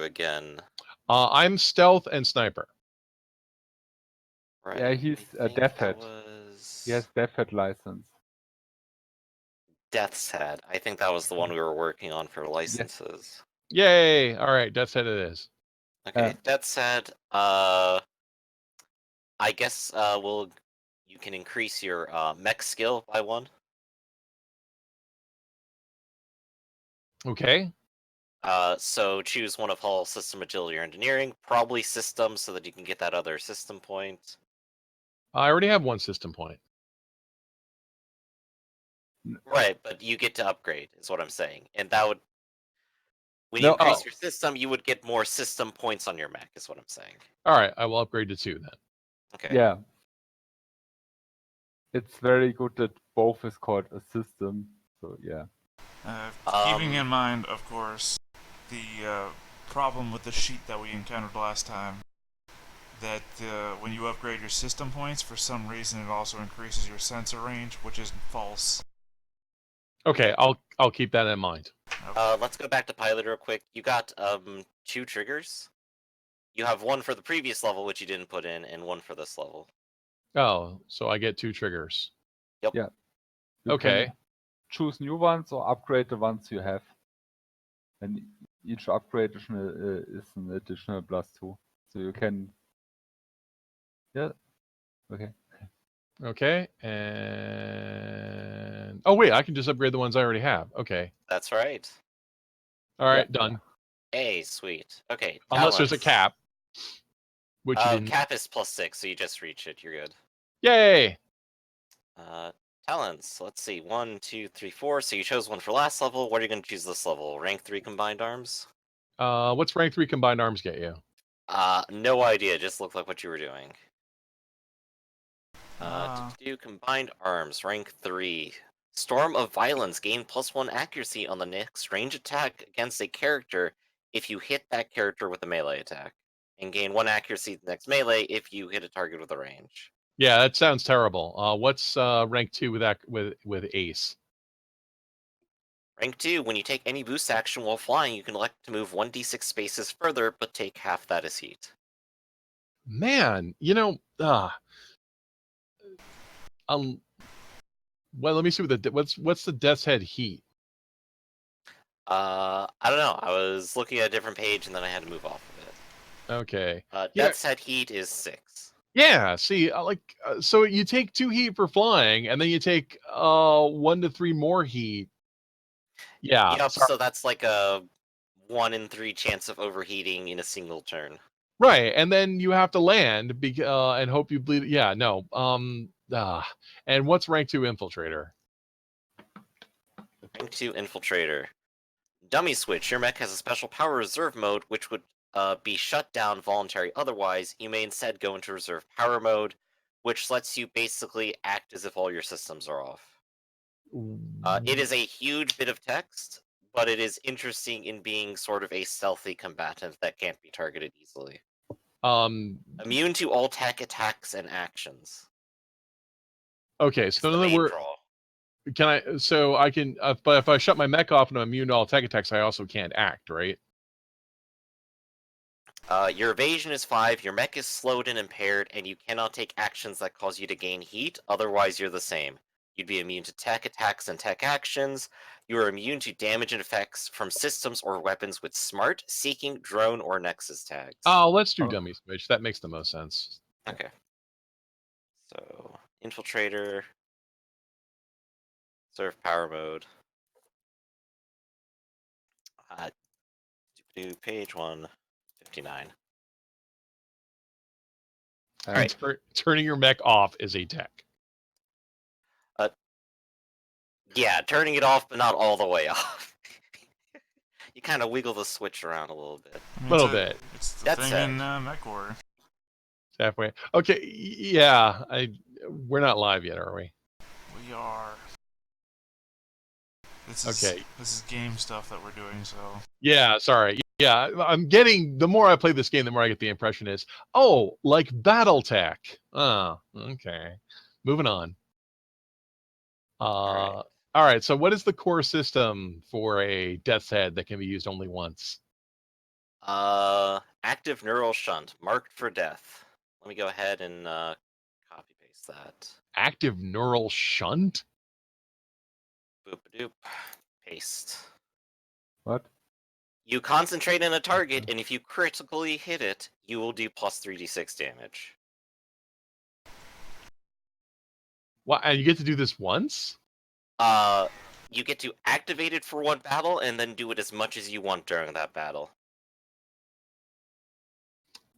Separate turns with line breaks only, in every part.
again?
I'm stealth and sniper.
Right.
Yeah, he's
I
a
think
death
that
head.
was
He has death head license.
Death's Head. I think that was the one we were working on for
Yes.
licenses.
Yay! All right, Death's Head it is.
Okay, Death's Head. I guess you can increase your mech skill by 1.
Okay.
So choose one of Hull, System, Agility, or Engineering. Probably System, so that you can get that other system point.
I already have 1 system point.
Right, but you get to upgrade, is what I'm saying. And that would... When you
No,
increase your system, you would get more system points on your mech, is what I'm saying.
All right, I will upgrade to 2 then.
Okay.
Yeah. It's very good that both is called a system. So yeah.
Keeping in mind, of course, the problem with the sheet that we encountered last time, that when you upgrade your system points, for some reason it also increases your sensor range, which is false.
Okay, I'll keep that in mind.
Let's go back to pilot real quick. You got 2 triggers. You have 1 for the previous level, which you didn't put in, and 1 for this level.
Oh, so I get 2 triggers.
Yep.
Yeah. You
Okay.
can choose new ones or upgrade the ones you have. And each upgrade is an additional +2. So you can... Yeah. Okay.
Okay, and... Oh, wait, I can just upgrade the ones I already have. Okay.
That's right.
All right,
Yeah.
done.
Hey, sweet. Okay,
Unless there's a cap. Which you didn't...
cap is +6, so you just reach it. You're good.
Yay!
Talents. Let's see. 1, 2, 3, 4. So you chose 1 for last level. What are you going to choose this level? Rank 3 combined arms?
What's rank 3 combined arms get you?
No idea. Just looked like what you were doing. To do combined arms, rank 3. Storm of Violence. Gain +1 accuracy on the next range attack against a character if you hit that character with a melee attack. And gain 1 accuracy the next melee if you hit a target with a range.
Yeah, that sounds terrible. What's rank 2 with Ace?
Rank 2, when you take any boost action while flying, you can elect to move 1d6 spaces further, but take half that as heat.
Man, well, let me see what's the Death's Head heat?
I don't know. I was looking at a different page and then I had to move off of it.
Okay.
Death's Head heat is 6.
Yeah, see, so you take 2 heat for flying, and then you take 1 to 3 more heat. Yeah.
Yep, so that's like a 1 in 3 chance of overheating in a single turn.
Right, and then you have to land and hope you bleed. Yeah, no. And what's rank 2 infiltrator?
Rank 2 Infiltrator. Dummy switch. Your mech has a special power reserve mode, which would be shut down voluntary otherwise. You may instead go into reserve power mode, which lets you basically act as if all your systems are off. It is a huge bit of text, but it is interesting in being sort of a stealthy combatant that can't be targeted easily. Immune to all tech attacks and actions.
Okay, so in other words, but if I shut my mech off and I'm immune to all tech attacks, I also can't act, right?
Your evasion is 5, your mech is slowed and impaired, and you cannot take actions that cause you to gain heat, otherwise you're the same. You'd be immune to tech attacks and tech actions. You are immune to damage and effects from systems or weapons with smart, seeking, drone, or nexus tags.
Oh, let's do dummy switch. That makes the most sense.
Okay. So, Infiltrator. Serve power mode. Page 159.
All right. Turning your mech off is a tech.
Yeah, turning it off, but not all the way off. You kind of wiggle the switch around a little bit.
A little bit. It's the
That's
thing in MechWarrior.
Halfway. Okay, yeah. We're not live yet, are we?
We are. This is game stuff that we're doing, so...
Yeah, sorry. Yeah, I'm getting... The more I play this game, the more I get the impression is, oh, like BattleTech. Oh, okay. Moving on. All right, so what is the core system for a Death's Head that can be used only once?
Active neural shunt marked for death. Let me go ahead and copy paste that.
Active neural shunt?
Boop doop. Paste.
What?
You concentrate on a target, and if you critically hit it, you will do plus 3d6 damage.
What? And you get to do this once?
You get to activate it for one battle, and then do it as much as you want during that battle.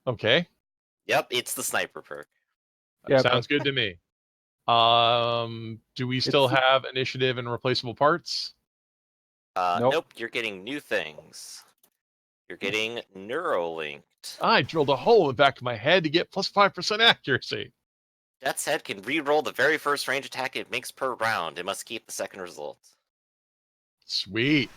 Okay.
Yep, it's the sniper perk.
Yeah,
Sounds good to me. Do we still
It's-
have initiative and replaceable parts?
Nope.
Nope, you're getting new things. You're getting Neurolinked.
I drilled a hole in the back of my head to get plus 5% accuracy.
Death's Head can re-roll the very first range attack it makes per round. It must keep the second result.
Sweet.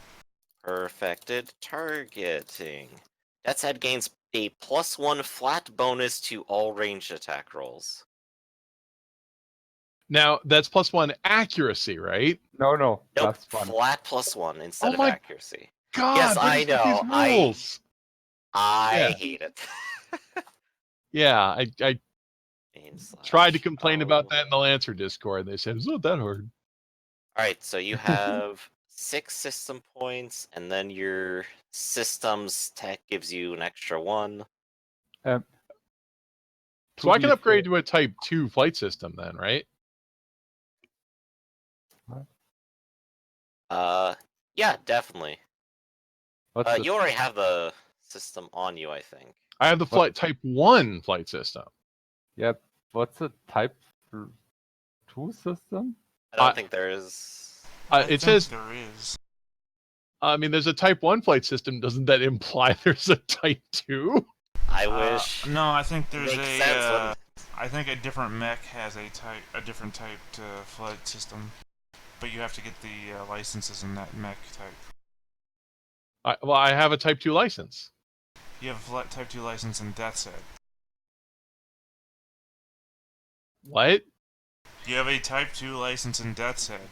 Perfected targeting. Death's Head gains a +1 flat bonus to all ranged attack rolls.
Now, that's plus 1 accuracy, right?
No,
Nope,
+1.
flat +1 instead
Oh
of
my
accuracy.
God,
Yes,
what
I
is with these
know.
rules?
I
Yeah.
hate it.
Yeah, I tried to complain about that in the Lancer Discord, and they said, it's not that hard.
Alright, so you have 6 system points, and then your system's tech gives you an extra 1.
So I can
2d4.
upgrade to a Type 2 flight system then, right?
Yeah, definitely.
What's the-
You already have the system on you, I think.
I have the
What?
Type 1 flight system.
Yep. What's the Type 2 system?
I don't
I-
think there is.
I
It
think
says,
there is.
I mean, there's a Type 1 flight system. Doesn't that imply there's a Type 2?
I wish.
No, I think there's
Makes
a.
sense when-
I think a different mech has a different typed flight system, but you have to get the licenses in that mech type.
I have a Type 2 license.
You have a type 2 license in Death's Head.
What?
You have a type 2 license in Death's Head.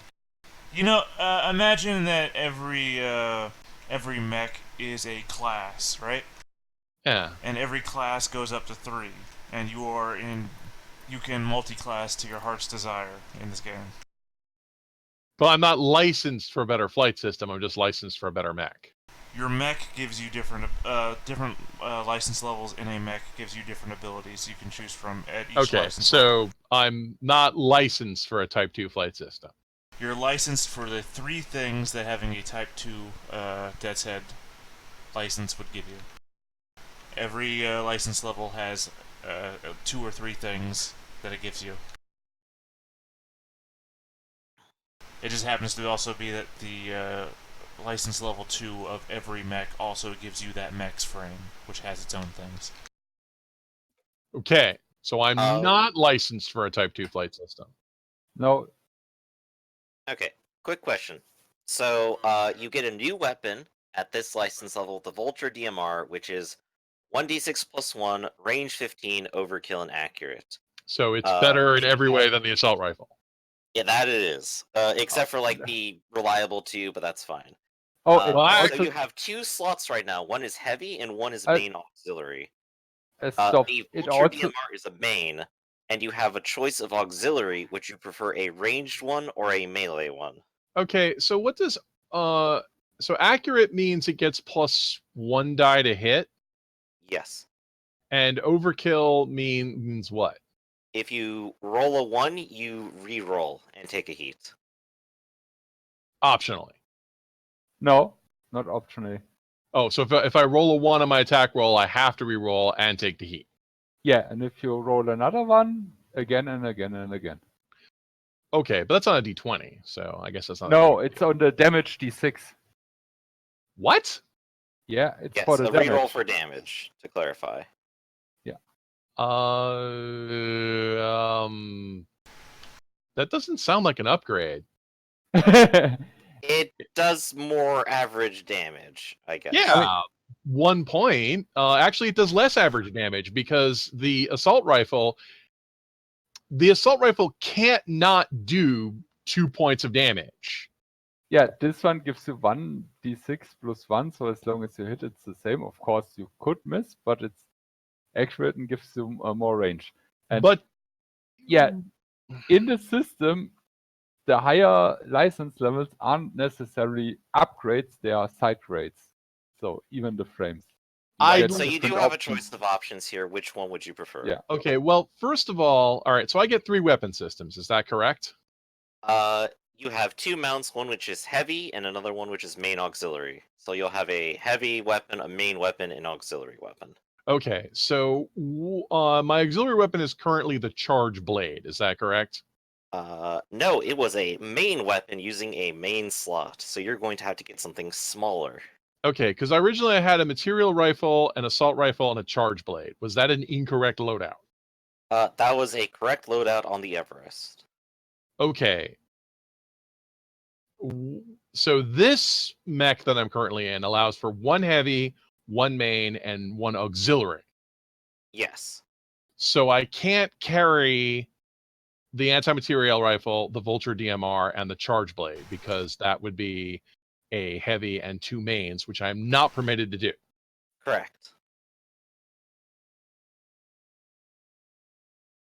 You know, imagine that every mech is a class, right?
Yeah.
And every class goes up to 3, and you can multi-class to your heart's desire in this game.
But I'm not licensed for a better flight system. I'm just licensed for a better mech.
Your mech gives you different license levels in a mech gives you different abilities you can choose from at each
Okay,
license level.
so I'm not licensed for a Type 2 flight system.
You're licensed for the 3 things that having a Type 2 Death's Head license would give you. Every license level has 2 or 3 things that it gives you. It just happens to also be that the license level 2 of every mech also gives you that mech's frame, which has its own things.
Okay, so I'm not licensed for a Type 2 flight system.
No.
Okay, quick question. So, you get a new weapon at this license level, the Vulture DMR, which is 1d6 + 1, range 15, overkill, and accurate.
So it's better in
and you
every way than the assault rifle.
Yeah, that it is. Except for, like, the reliable 2, but that's fine.
Oh,
So
also,
you have 2 slots right now. One is heavy, and one is
I-
main auxiliary.
stop.
The
It
Vulture
also
DMR is a main, and you have a choice of auxiliary, which you prefer a ranged one or a melee one.
Okay, so what does so accurate means it gets +1 die to hit,
Yes.
and overkill means what?
If you roll a 1, you re-roll and take a heat.
Optionally.
no, not optionally.
Oh, so if I roll a 1 on my attack roll, I have to re-roll and take the heat.
Yeah, and if you roll another one, again and again and again.
Okay, but that's on a d20, so I guess that's not.
No,
a
it's on the damage d6.
What?
Yeah, it's
Yes,
for the
a re-roll
damage.
for damage, to clarify.
That doesn't sound like an upgrade.
It does more average damage, I guess.
Yeah, 1 point. Actually, it does less average damage because the assault rifle can't not do 2 points of damage.
Yeah, this one gives you 1d6 plus 1, so as long as you hit, it's the same. Of course, you could miss, but it's accurate and gives you more range. And
But
yeah, in the system, the higher license levels aren't necessarily upgrades, they are side grades. So even the frames. You
I
Right,
get
so you do
different
have a
options.
choice of options here. Which one would you prefer?
Yeah.
okay. Well, first of all right. So I get 3 weapon systems. Is that correct?
You have 2 mounts, one which is heavy and another one which is main auxiliary. So you'll have a heavy weapon, a main weapon, and auxiliary weapon.
Okay. So my auxiliary weapon is currently the charge blade. Is that correct?
No, it was a main weapon using a main slot, so you're going to have to get something smaller.
Okay, because originally I had a material rifle, an assault rifle, and a charge blade. Was that an incorrect loadout?
That was a correct loadout on the Everest.
Okay. So this mech that I'm currently in allows for 1 heavy, 1 main, and 1 auxiliary.
Yes.
So I can't carry the anti-material rifle, the Vulture DMR, and the charge blade because that would be a heavy and 2 mains, which I'm not permitted to do.
Correct.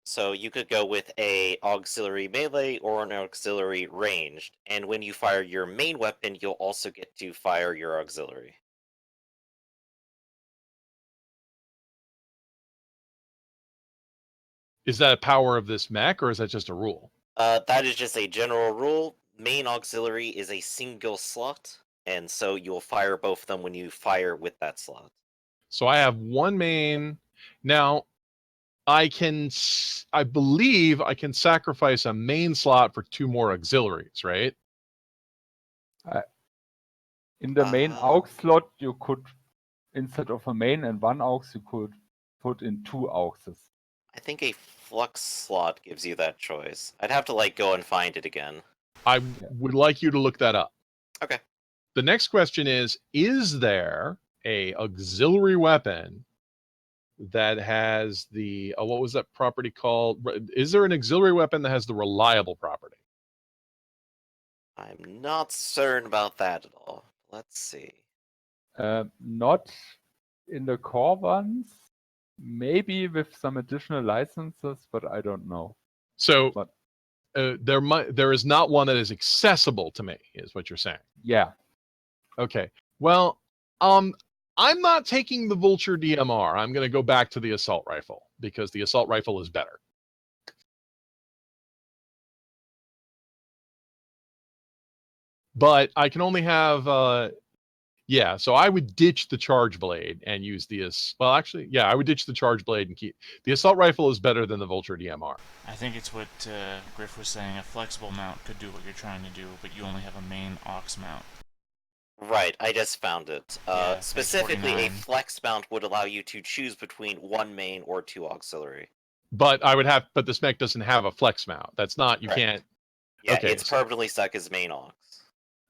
So you could go with a auxiliary melee or an auxiliary ranged, and when you fire your main weapon, you'll also get to fire your auxiliary.
Is that a power of this mech, or is that just a rule?
That is just a general rule. Main auxiliary is a single slot, and so you'll fire both of them when you fire with that slot.
So I have 1 main. Now, I believe I can sacrifice a main slot for 2 more auxiliaries, right?
In the main
Uh,
aux slot, you could, instead of a main and 1 aux, you could put in 2 auxes.
I think a flux slot gives you that choice. I'd have to go and find it again.
I would like you to look that up.
Okay.
The next question is there a auxiliary weapon that has the what was that property called? Is there an auxiliary weapon that has the reliable property?
I'm not certain about that at all. Let's see.
Not in the core ones, maybe with some additional licenses, but I don't know.
So
But
there is not one that is accessible to me, is what you're saying.
yeah,
Okay. Well, I'm not taking the Vulture DMR. I'm going to go back to the assault rifle because the assault rifle is better. But I can only have yeah, so I would ditch the charge blade and use the well actually, yeah, I would ditch the charge blade and keep the assault rifle is better than the Vulture DMR.
I think it's what Griff was saying. A flexible mount could do what you're trying to do, but you only have a main aux mount.
Right, I just found it.
Yeah, page
Specifically, a
49.
flex mount would allow you to choose between 1 main or 2 auxiliary.
But but this mech doesn't have a flex mount. That's not you
Correct.
can't.
Yeah,
Okay,
it's permanently stuck as main aux.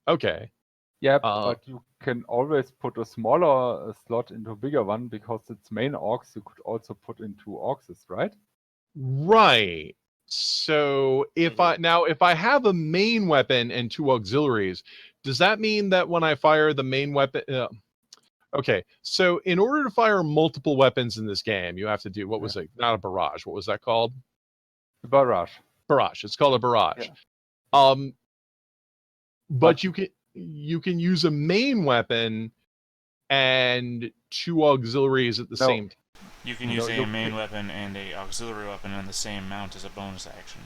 Okay.
yeah,
Uh,
but you can always put a smaller slot into a bigger one because it's main aux. You could also put in 2 auxes, right?
Right. So if I have a main weapon and 2 auxiliaries, does that mean that when I fire the main weapon? Okay. So in order to fire multiple weapons in this game, you have to do what was it? Not a barrage. What was that called?
The barrage.
Barrage. It's called a barrage.
Yeah.
But you can use a main weapon and 2 auxiliaries at the
No.
same time.
You can use a main weapon and a auxiliary weapon in the same mount as a bonus action.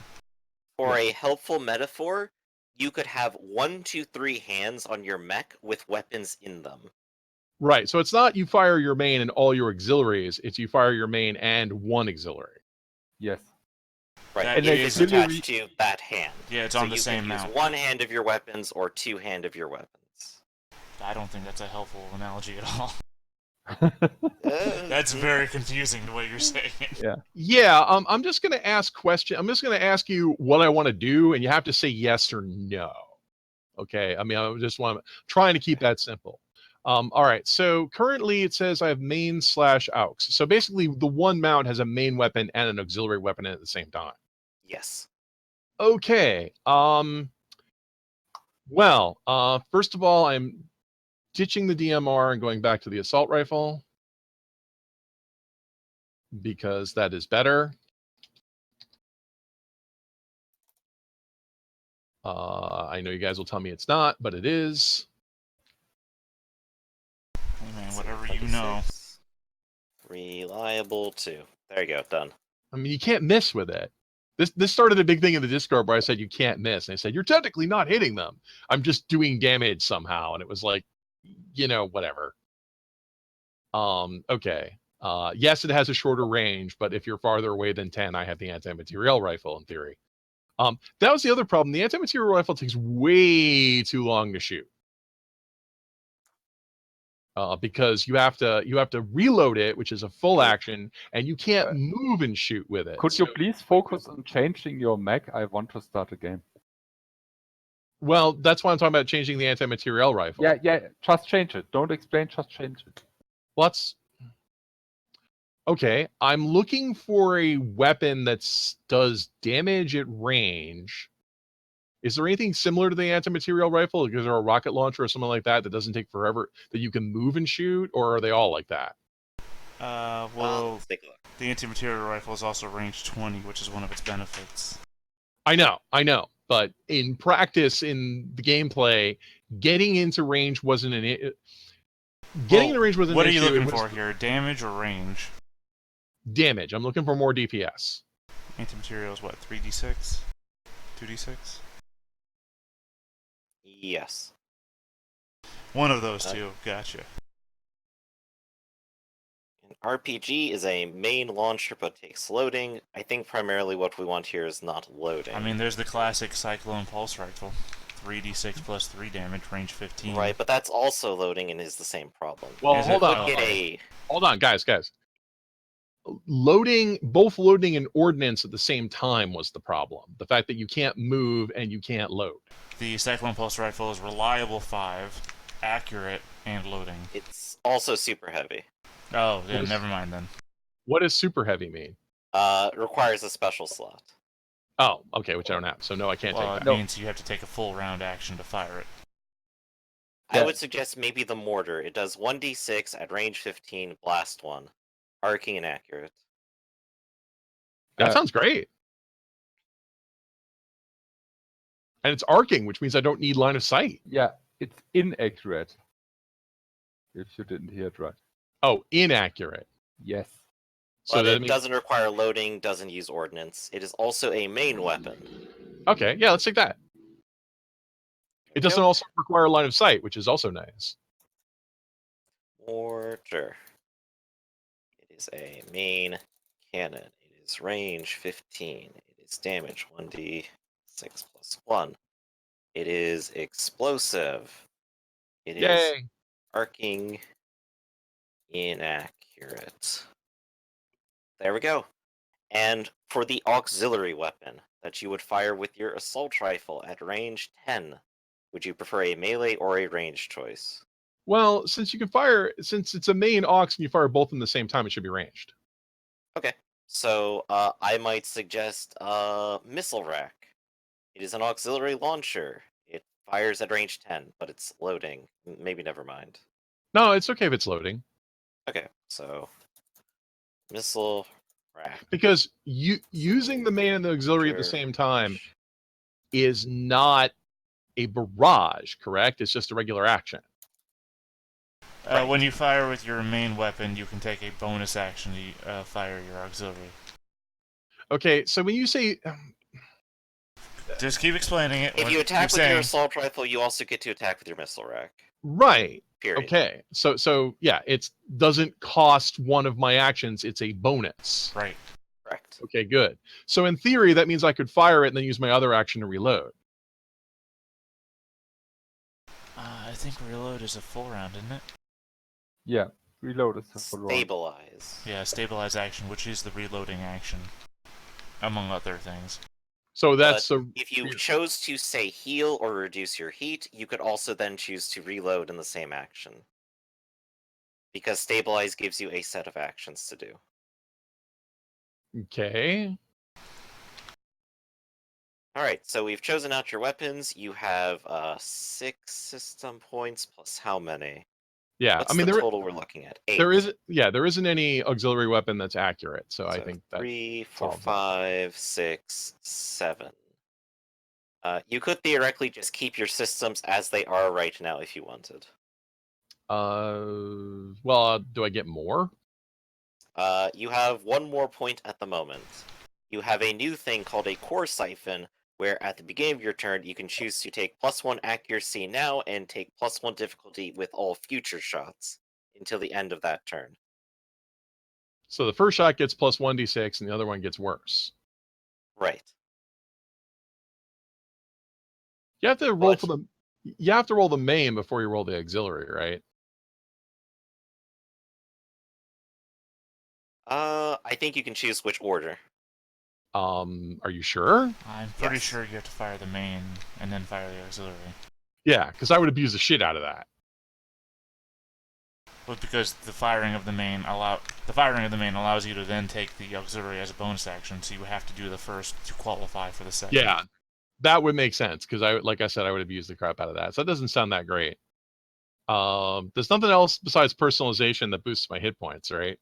For a helpful metaphor, you could have 1, 2, 3 hands on your mech with weapons in them.
Right. So it's not you fire your main and all your auxiliaries. It's you fire your main and 1 auxiliary.
Yes.
Right,
That
it is
is-
attached to that hand.
Yeah, it's
So
on the
you
same
can
mount.
use 1 hand of your weapons or 2 hand of your weapons.
I don't think that's a helpful analogy at all.
Uh,
That's very confusing the way you're saying it.
Yeah, I'm just going to ask I'm just going to ask you what I want to do and you have to say yes or no. Okay? I mean, trying to keep that simple. All right. So currently it says I have main/aux. So basically the one mount has a main weapon and an auxiliary weapon at the same time.
Yes.
Okay. Well, first of all, I'm ditching the DMR and going back to the assault rifle because that is better. I know you guys will tell me it's not, but it is.
Hey man, whatever you know.
26. Reliable 2. There you go, done.
I mean, you can't miss with it. This started a big thing in the Discord where I said you can't miss, and I said you're technically not hitting them. I'm just doing damage somehow, and it was like, whatever. Okay. Yes, it has a shorter range, but if you're farther away than 10, I have the anti-materiel rifle in theory. That was the other problem. The anti-materiel rifle takes way too long to shoot. Because you have to reload it, which is a full action, and you can't
Right.
move and shoot with it.
Could you please focus on changing your Mac? I want to start a game.
Well, that's why I'm talking about changing the anti-materiel rifle.
Yeah, just change it. Don't explain, just change it.
Let's. Okay, I'm looking for a weapon that does damage at range. Is there anything similar to the anti-materiel rifle? Is there a rocket launcher or something like that that doesn't take forever, that you can move and shoot, or are they all like that?
Well,
Let's take a look.
the anti-material rifle is also range 20, which is one of its benefits.
I know, but in practice, in the gameplay, getting into range wasn't an into range wasn't
What
an
are you
issue.
looking for here? Damage or range?
Damage. I'm looking for more DPS.
Anti-material is what, 3d6? 2d6?
Yes.
One of those two. Gotcha.
An RPG is a main launcher but takes loading. I think primarily what we want here is not loading.
I mean, there's the classic Cyclone Pulse Rifle. 3d6 plus 3 damage, range 15.
Right, but that's also loading and is the same problem.
Well,
Is
hold
it?
on.
Oh,
Get
okay.
a
Hold on, guys. Both loading and ordnance at the same time was the problem. The fact that you can't move and you can't load.
The Cyclone Pulse Rifle is reliable 5, accurate, and loading.
It's also super heavy.
Oh, yeah, never mind then.
What does super heavy mean?
Requires a special slot.
Oh, okay, which I don't have. So no, I can't
Well,
take
it
that.
means you have to take a full round action to fire it.
I
Yeah.
would suggest maybe the mortar. It does 1d6 at range 15, blast 1. Arcing and accurate.
That sounds great. And it's arcing, which means I don't need line of sight.
Yeah, it's inaccurate. If you didn't hear it right.
Oh, inaccurate.
Yes.
So
But
that
it
means,
doesn't require loading, doesn't use ordnance. It is also a main weapon.
okay, yeah, let's take that. It doesn't also require line of sight, which is also nice.
Mortar. It is a main cannon. It is range 15. It is damage 1d6 plus 1. It is explosive. It is
Yay!
arcing inaccurate. There we go. And for the auxiliary weapon that you would fire with your assault rifle at range 10, would you prefer a melee or a range choice?
Well, since it's a main aux and you fire both in the same time, it should be ranged.
Okay, so I might suggest missile rack. It is an auxiliary launcher. It fires at range 10, but it's loading. Maybe never mind.
No, it's okay if it's loading.
Okay, so missile rack.
Because using the main and the auxiliary at the same time is not a barrage, correct? It's just a regular action.
Right.
When you fire with your main weapon, you can take a bonus action to fire your auxiliary.
Okay, so when you say
Just keep explaining it.
If you attack
Keep
with your
saying.
assault rifle, you also get to attack with your missile rack.
right,
Period.
okay, so yeah, it doesn't cost one of my actions; it's a bonus.
Right.
Correct.
Okay, good. So in theory, that means I could fire it and then use my other action to reload.
I think reload is a full round, isn't it?
Yeah, reload is a full round.
Stabilize.
Yeah, stabilize action, which is the reloading action, among other things.
So that's
But if you chose to say heal or reduce your heat, you could also then choose to reload in the same action. Because stabilize gives you a set of actions to do.
okay.
Alright, so we've chosen out your weapons. You have 6 system points plus how many?
Yeah,
What's
I mean
the total we're looking at? 8.
there isn't any auxiliary weapon that's accurate, so I
So
think that
3, 4,
solves that.
5, 6, 7. You could theoretically just keep your systems as they are right now if you wanted.
Well, do I get more?
You have 1 more point at the moment. You have a new thing called a core siphon, where at the beginning of your turn you can choose to take +1 accuracy now and take +1 difficulty with all future shots until the end of that turn.
So the first shot gets plus 1d6 and the other one gets worse.
Right.
You have to roll
But
for the you have to roll the main before you roll the auxiliary, right?
I think you can choose which order.
Are you sure?
I'm pretty
Yes.
sure you have to fire the main and then fire the auxiliary.
Yeah, because I would abuse the shit out of that.
But because the firing of the main allows you to then take the auxiliary as a bonus action, so you have to do the first to qualify for the second.
Yeah, that would make sense because like I said, I would abuse the crap out of that. So that doesn't sound that great. There's nothing else besides personalization that boosts my hit points, right?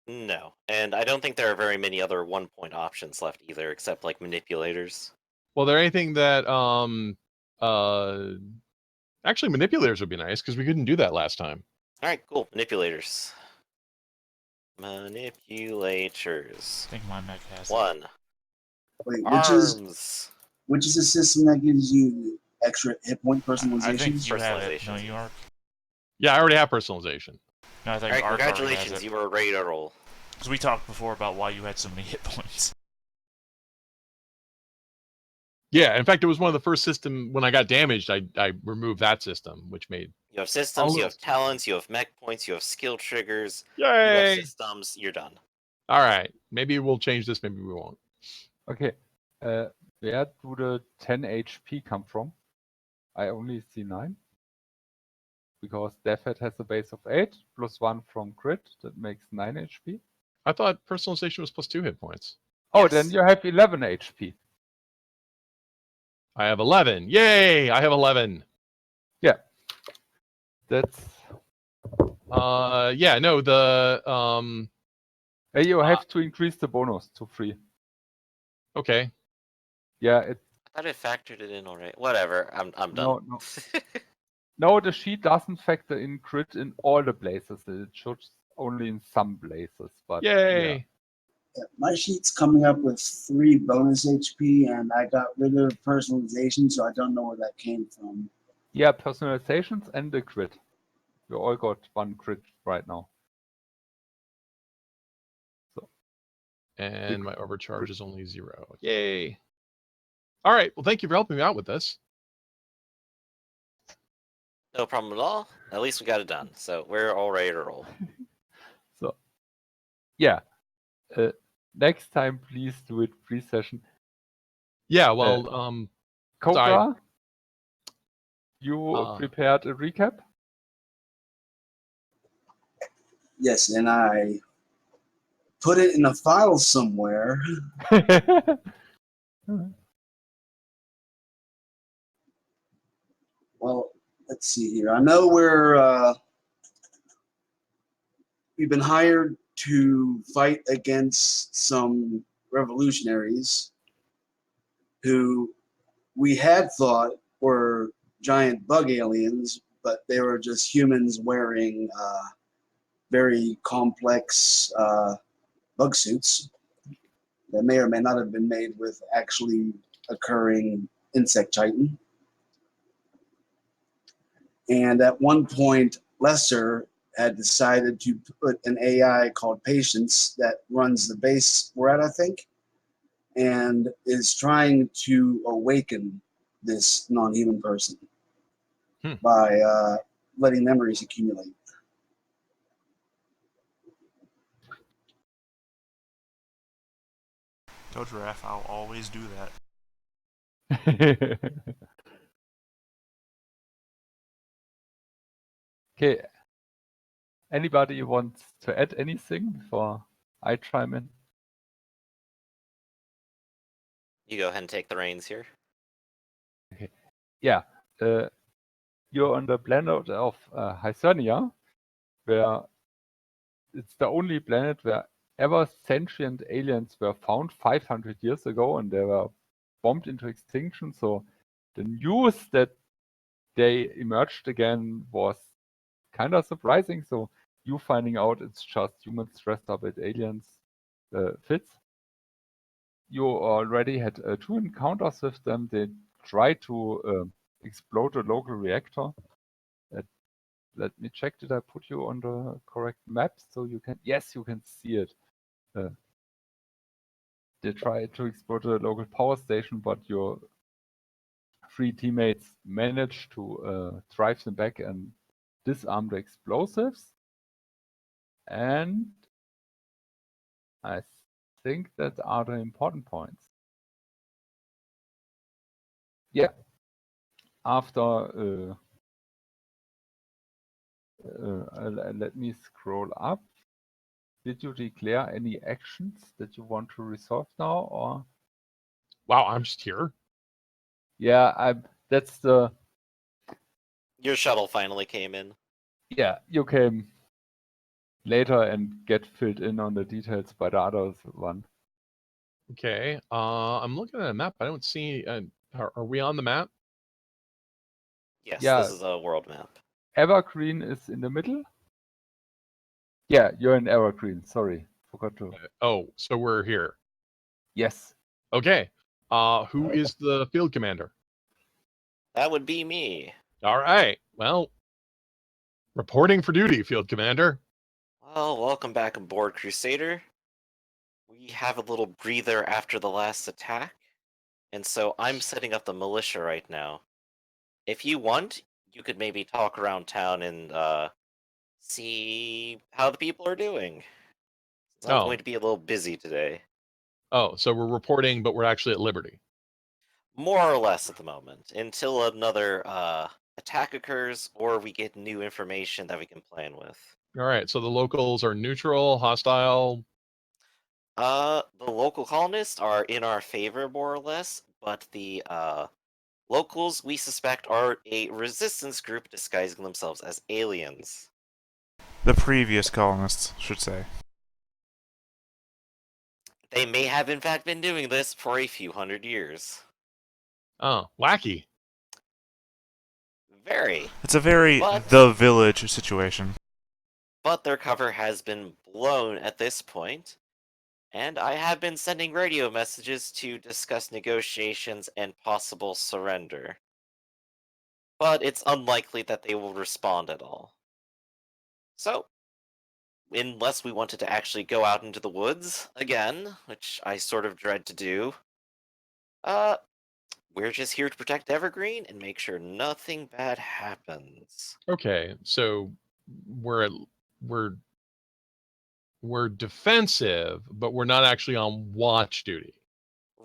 No, and I don't think there are very many other 1-point options left either, except like manipulators.
Well, there anything that uh actually manipulators would be nice because we couldn't do that last time.
Alright, cool. Manipulators. Manipulators.
I think my mech has it.
1.
Wait,
Arms.
which is a system that gives you extra hit point personalization?
I think you have it,
Personalization.
don't you, Ark?
Yeah, I already have personalization.
No, I think
Alright,
Ark already has
congratulations,
it.
you were ready to roll.
Because we talked before about why you had so many hit points.
Yeah, in fact, it was one of the first system when I got damaged. I removed that system, which made
You have systems, you
little
have talents, you have mech points, you have skill triggers, you
yay.
have systems, you're done.
All right, maybe we'll change this. Maybe we won't.
Okay. Where do the 10 HP come from? I only see 9. Because Deathhead has a base of 8, plus 1 from crit. That makes 9 HP.
I thought personalization was plus 2 hit points.
Oh,
Yes.
then you have 11 HP.
I have 11. Yay! I have 11.
Yeah. That's...
Yeah, no, the
you have to increase the bonus to 3.
okay.
Yeah,
I thought it factored it in already. Whatever, I'm done.
No. No, the sheet doesn't factor in crit in all the places. It should only in some places. But
Yay!
Yeah, my sheet's coming up with 3 bonus HP, and I got rid of personalization, so I don't know where that came from.
yeah, personalizations and the crit. You all got 1 crit right now. So
And my overcharge is only 0. Yay! All right. Well, thank you for helping me out with this.
No problem at all. At least we got it done, so we're all ready to roll.
So, yeah. Next time, please do it pre-session.
Yeah. Well,
Cobra, you prepared a recap?
Yes, and I put it in a file somewhere. Well, let's see here. I know we've been hired to fight against some revolutionaries who we had thought were giant bug aliens, but they were just humans wearing very complex bug suits that may or may not have been made with actually occurring insect chitin. And at one point, Lesser had decided to put an AI called Patience that runs the base we're at, I think, and is trying to awaken this non-human person by letting memories accumulate.
Go Giraffe, I'll always do that.
Okay. Anybody wants to add anything before I chime in?
You go ahead and take the reins here.
Yeah, you're on the planet of Hycernia, where it's the only planet where ever sentient aliens were found 500 years ago, and they were bombed into extinction. So the news that they emerged again was kind of surprising. So you finding out it's just humans dressed up as aliens fits. You already had 2 encounters with them. They tried to explode a local reactor. Let me check. Did I put you on the correct map so you can? Yes, you can see it. They tried to explode a local power station, but your 3 teammates managed to drive them back and disarm the explosives. And I think that are the important points. Yeah. After let me scroll up. Did you declare any actions that you want to resolve now, or?
Wow, I'm just here.
Yeah, that's the.
Your shuttle finally came in.
Yeah, you came later and get filled in on the details by the other one.
Okay. I'm looking at a map. I don't see. Are we on the map?
Yes,
Yeah.
this is a world map.
Evergreen is in the middle. Yeah, you're in Evergreen. Sorry, forgot to.
Oh, so we're here.
Yes.
Okay. Who is the field commander?
That would be me.
All right. Well, reporting for duty, field commander.
Well, welcome back aboard, Crusader. We have a little breather after the last attack, and so I'm setting up the militia right now. If you want, you could maybe talk around town and see how the people are doing. Since I'm going to be a little busy today.
Oh, so we're reporting, but we're actually at liberty.
More or less at the moment, until another attack occurs or we get new information that we can plan with.
All right. So the locals are neutral, hostile.
The local colonists are in our favor, more or less, but the locals we suspect are a resistance group disguising themselves as aliens.
The previous colonists, should say.
They may have in fact been doing this for a few hundred years.
Oh, wacky.
Very.
It's a very
But-
The Village situation.
But their cover has been blown at this point, and I have been sending radio messages to discuss negotiations and possible surrender. But it's unlikely that they will respond at all. So, unless we wanted to actually go out into the woods again, which I sort of dread to do, we're just here to protect Evergreen and make sure nothing bad happens.
Okay. So we're we're defensive, but we're not actually on watch duty.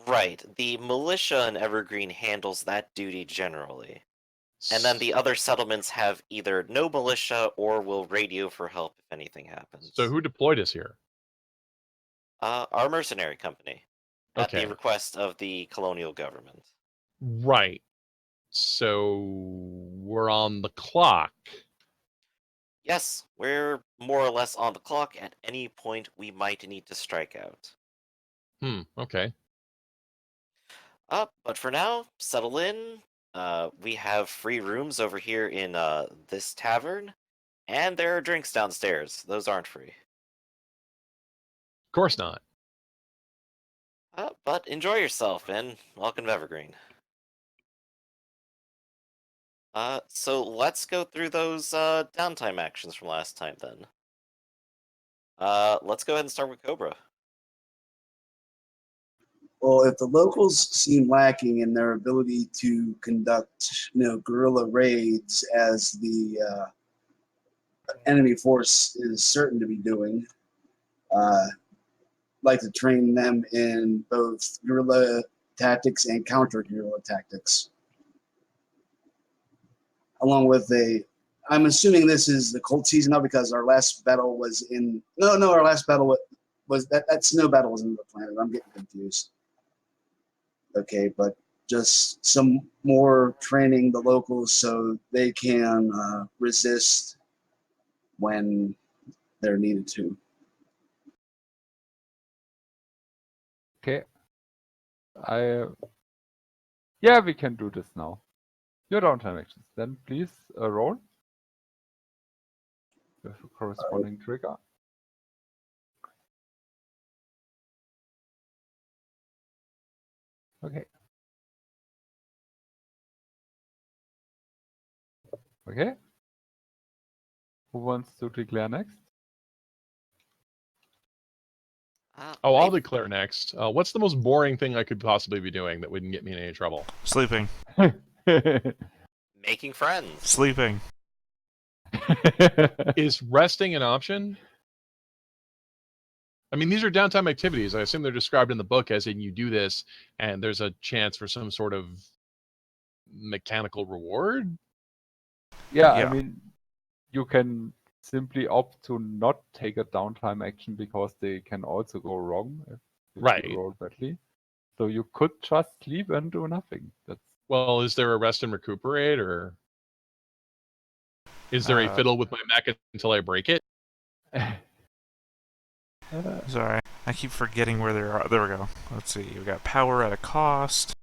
Right, the militia in Evergreen handles that duty generally. And then the other settlements have either no militia or will radio for help if anything happens.
So who deployed us here?
Our mercenary company, at the
Okay.
request of the colonial government.
Right. So we're on the clock.
Yes, we're more or less on the clock. At any point, we might need to strike out.
Okay.
But for now, settle in. We have free rooms over here in this tavern, and there are drinks downstairs. Those aren't free.
Of course not.
But enjoy yourself, and welcome to Evergreen. So let's go through those downtime actions from last time then. Let's go ahead and start with Cobra.
Well, if the locals seem lacking in their ability to conduct, guerrilla raids as the enemy force is certain to be doing, like to train them in both guerrilla tactics and counter-guerrilla tactics. Along with I'm assuming this is the cold season now because our last battle was in, our last battle was that snow battle was in the planet. I'm getting confused. Okay, but just some more training the locals so they can resist when they're needed to.
Okay. Yeah, we can do this now. Your downtime actions. Then please roll with a corresponding trigger. Okay. Okay. Who wants to declare next?
Oh, I'll
I-
declare next. What's the most boring thing I could possibly be doing that wouldn't get me in any trouble?
Sleeping.
Making friends.
Sleeping.
Is resting an option? I mean, these are downtime activities. I assume they're described in the book as in you do this and there's a chance for some sort of mechanical reward.
Yeah,
Yeah.
I mean, you can simply opt to not take a downtime action because they can also go wrong if
Right.
you roll badly. So you could just sleep and do nothing. That's
Well, is there a rest and recuperate, or is there a fiddle with my mech until I break it?
Sorry. I keep forgetting where they are. There we go. Let's see. We got power at a cost.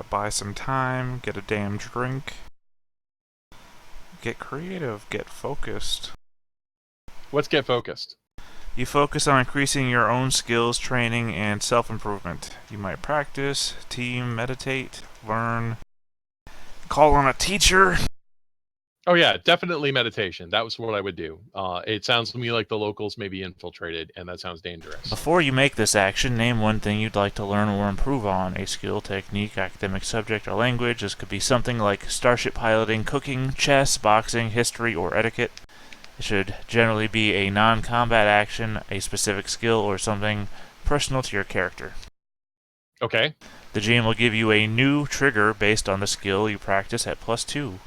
Buy some time. Get a damn drink. Get creative. Get focused.
Let's get focused.
You focus on increasing your own skills, training, and self-improvement. You might practice, team, meditate, learn, call on a teacher.
Oh yeah, definitely meditation. That was what I would do. It sounds to me like the locals may be infiltrated, and that sounds dangerous.
Before you make this action, name one thing you'd like to learn or improve on. A skill, technique, academic subject, or language. This could be something like starship piloting, cooking, chess, boxing, history, or etiquette. It should generally be a non-combat action, a specific skill, or something personal to your character.
Okay.
The GM will give you a new trigger based on the skill you practice at +2.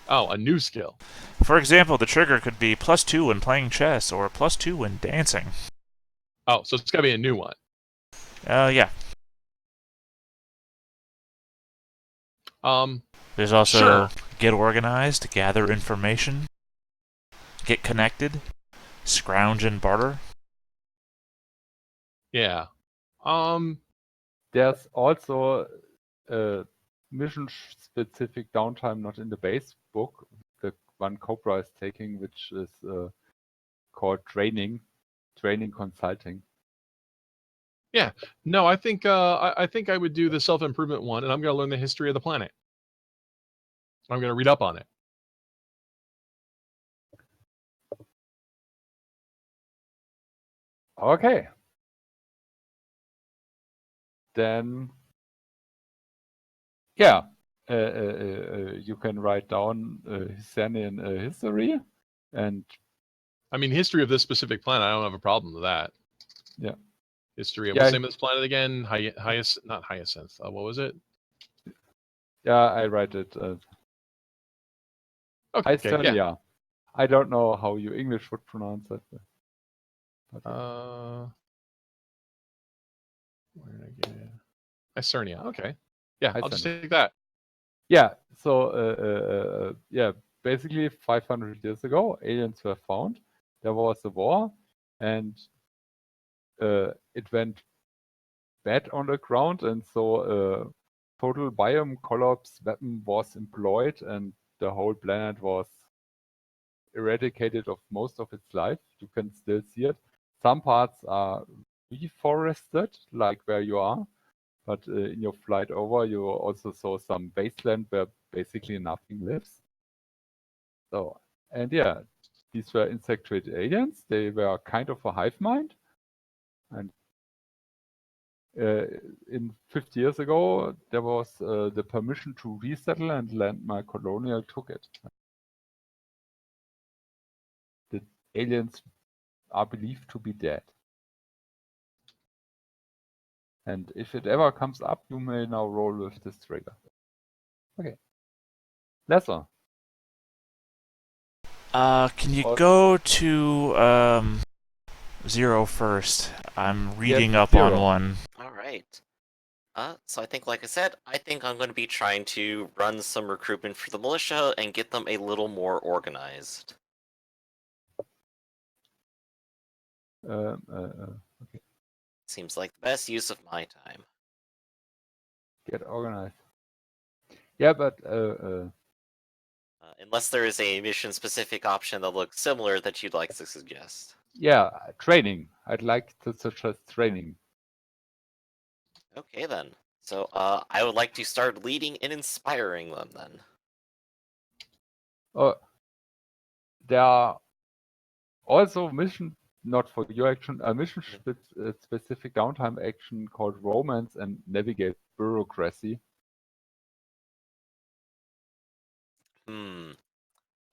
Oh, a new skill.
For example, the trigger could be +2 when playing chess or +2 when dancing.
Oh, so it's got to be a new one.
Yeah. There's also
Sure.
get organized, gather information, get connected, scrounge and barter.
Yeah.
There's also a mission-specific downtime not in the base book. The one Cobra is taking, which is called training consulting.
Yeah. No, I think I think I would do the self-improvement one, and I'm going to learn the history of the planet. I'm going to read up on it.
Okay. Then, yeah, you can write down Hysanian history, and
I mean, history of this specific planet, I don't have a problem with that.
yeah.
History of
Yeah.
what's the name of this planet again? Not Hyacinth. What was it?
Yeah, I write it.
Okay.
Hysternia.
Yeah.
I don't know how you English would pronounce it.
Where did I get it? Hysternia. Okay. Yeah, I'll just
Hysternia.
take that.
Yeah. So yeah, basically 500 years ago, aliens were found. There was a war, and it went bad on the ground, and so total biome collapse weapon was employed, and the whole planet was eradicated of most of its life. You can still see it. Some parts are reforested, like where you are, but in your flight over, you also saw some wasteland where basically nothing lives. So, and yeah, these were insectoid aliens. They were kind of a hive mind, and in 50 years ago, there was the permission to resettle, and landmark Colonial took it. The aliens are believed to be dead. And if it ever comes up, you may now roll with this trigger. Okay. Lesser.
Can you go to Zero first. I'm
Yes,
reading up on
0.
one.
All right. So I think, like I said, I think I'm going to be trying to run some recruitment for the militia and get them a little more organized.
Okay.
Seems like the best use of my time.
Get organized. Yeah, but
Unless there is a mission-specific option that looks similar that you'd like to suggest.
yeah, training. I'd like to suggest training.
Okay, then. So, I would like to start leading and inspiring them, then.
Oh, there are also mission, not for your action, a mission specific downtime action called Romance and Navigate Bureaucracy.
I'm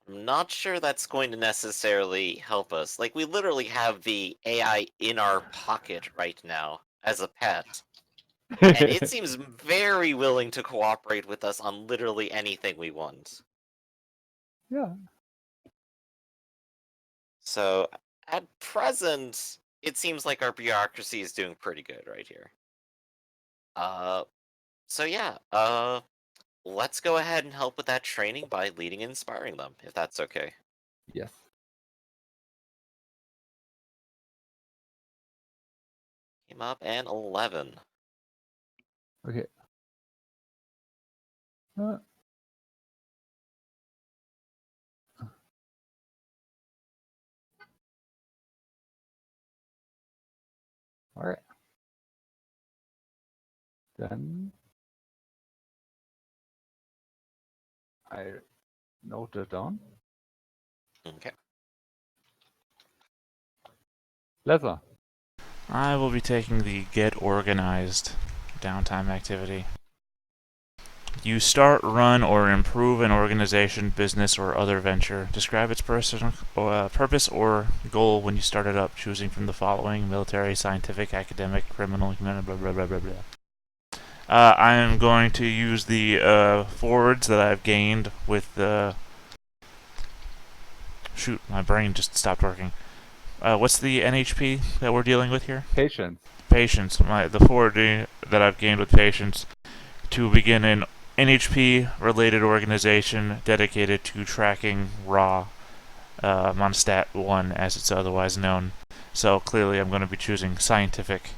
not sure that's going to necessarily help us. Like, we literally have the AI in our pocket right now as a pet. And it seems very willing to cooperate with us on literally anything we want.
Yeah.
So, at present, it seems like our bureaucracy is doing pretty good right here. So yeah, let's go ahead and help with that training by leading and inspiring them, if that's okay.
Yes.
Came up and 11.
Okay. All right. Then I note it down.
Okay.
Leather.
I will be taking the Get Organized downtime activity. You start, run, or improve an organization, business, or other venture. Describe its purpose or goal when you start it up, choosing from the following: military, scientific, academic, criminal, human, blah blah blah blah blah. I am going to use the forwards that I've gained with the... Shoot, my brain just stopped working. What's the NHP that we're dealing with here?
Patience.
Patience. The forward that I've gained with patience to begin an NHP-related organization dedicated to tracking raw Mondstadt 1, as it's otherwise known. So clearly I'm going to be choosing scientific.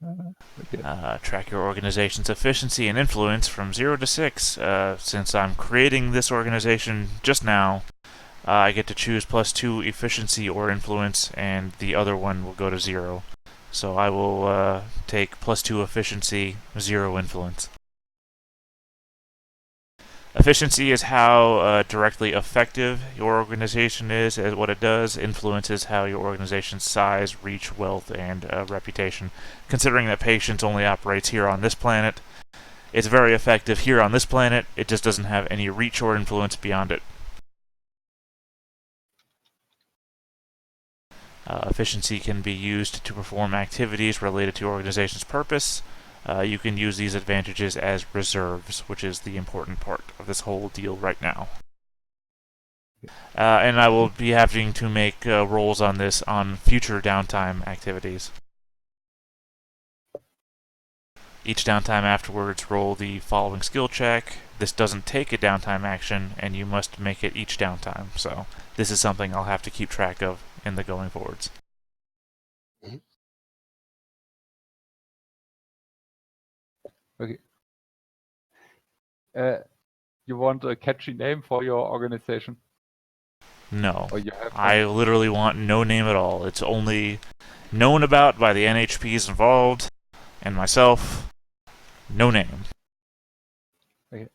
Okay.
Track your organization's efficiency and influence from 0 to 6. Since I'm creating this organization just now, I get to choose +2 efficiency or influence, and the other one will go to 0. So I will take +2 efficiency, 0 influence. Efficiency is how directly effective your organization is at what it does. Influence is how your organization's size, reach, wealth, and reputation. Considering that patience only operates here on this planet, it's very effective here on this planet. It just doesn't have any reach or influence beyond it. Efficiency can be used to perform activities related to your organization's purpose. You can use these advantages as reserves, which is the important part of this whole deal right now. And I will be having to make rolls on this on future downtime activities. Each downtime afterwards, roll the following skill check. This doesn't take a downtime action, and you must make it each downtime. So this is something I'll have to keep track of in the going forwards.
Okay. You want a catchy name for your organization?
No.
Or you have
I literally want no name at all. It's only known about by the NHPs involved and myself. No name.
Okay.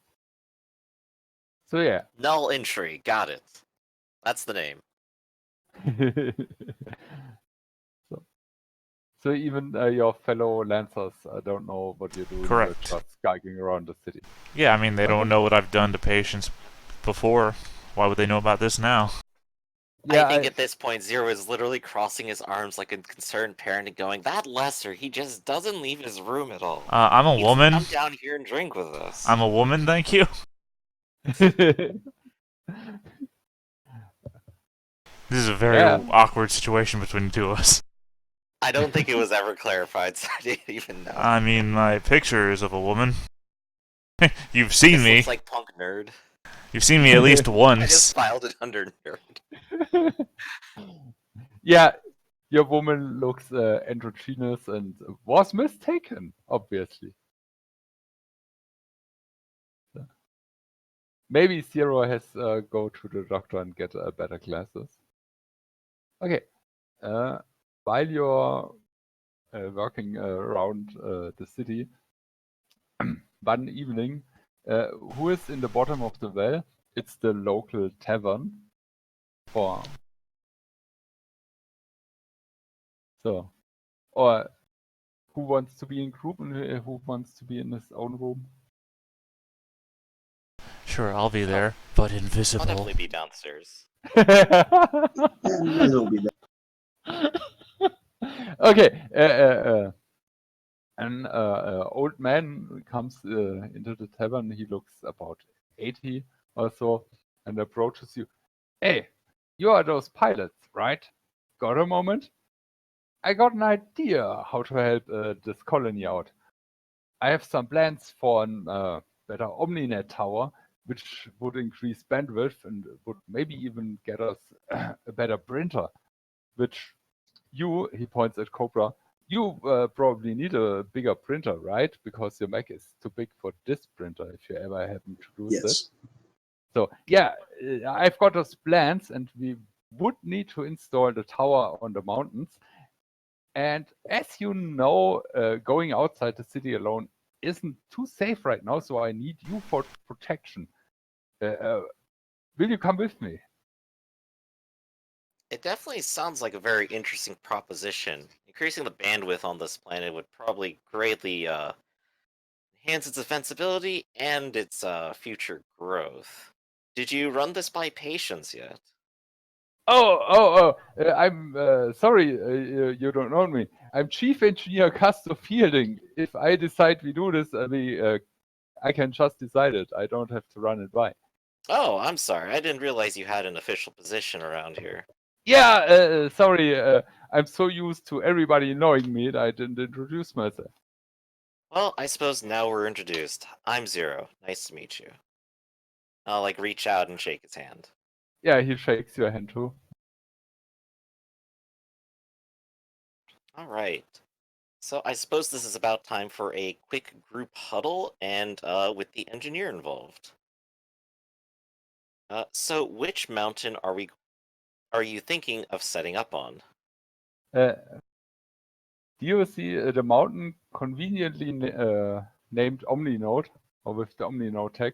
So yeah.
Null entry, got it. That's the name.
So even your fellow Lancers don't know what you're doing.
Correct.
You're just skulking around the city.
Yeah, I mean, they don't know what I've done to patients before. Why would they know about this now?
Yeah,
I think at this point, Zero is literally crossing his arms like a concerned parent and going, "That Lesser, he just doesn't leave his room at all.
I'm a
He needs to
woman.
come down here and drink with us."
I'm a woman, thank you. This is a very awkward situation between the two of us.
I don't think it was ever clarified, so I didn't even know.
I mean, my picture is of a woman. You've seen
This
me.
looks like punk nerd.
You've seen me at least
I
once.
just filed it under nerd.
Yeah, your woman looks androgynous and was mistaken, obviously. Maybe Zero has go to the doctor and get better glasses. Okay. While you're working around the city, one evening, who is in the bottom of the well? It's the local tavern. Or so, or who wants to be in group and who wants to be in his own room?
Sure, I'll be there, but
I'll
invisible.
definitely be downstairs.
Yeah, might as well be that.
Okay. An old man comes into the tavern. He looks about 80 or so and approaches you. Hey, you are those pilots, right? Got a moment? I got an idea how to help this colony out. I have some plans for a better Omninet tower, which would increase bandwidth and would maybe even get us a better printer, which he points at Cobra, you probably need a bigger printer, right? Because your Mac is too big for this printer if you ever happen to lose it.
Yes.
So yeah, I've got those plans and we would need to install the tower on the mountains. And as you know, going outside the city alone isn't too safe right now, so I need you for protection. Will you come with me?
It definitely sounds like a very interesting proposition. Increasing the bandwidth on this planet would probably greatly enhance its defensibility and its future growth. Did you run this by patience yet?
I'm sorry, you don't know me. I'm Chief Engineer Custo Fielding. If I decide we do this, I can just decide it. I don't have to run it by.
Oh, I'm sorry. I didn't realize you had an official position around here.
Yeah, sorry. I'm so used to everybody knowing me that I didn't introduce myself.
Well, I suppose now we're introduced. I'm Zero. Nice to meet you. I'll reach out and shake his hand.
Yeah, he shakes your hand too.
All right. So I suppose this is about time for a quick group huddle and with the engineer involved. So which mountain are you thinking of setting up on?
Do you see the mountain conveniently named Omninode, or with the Omninode tag?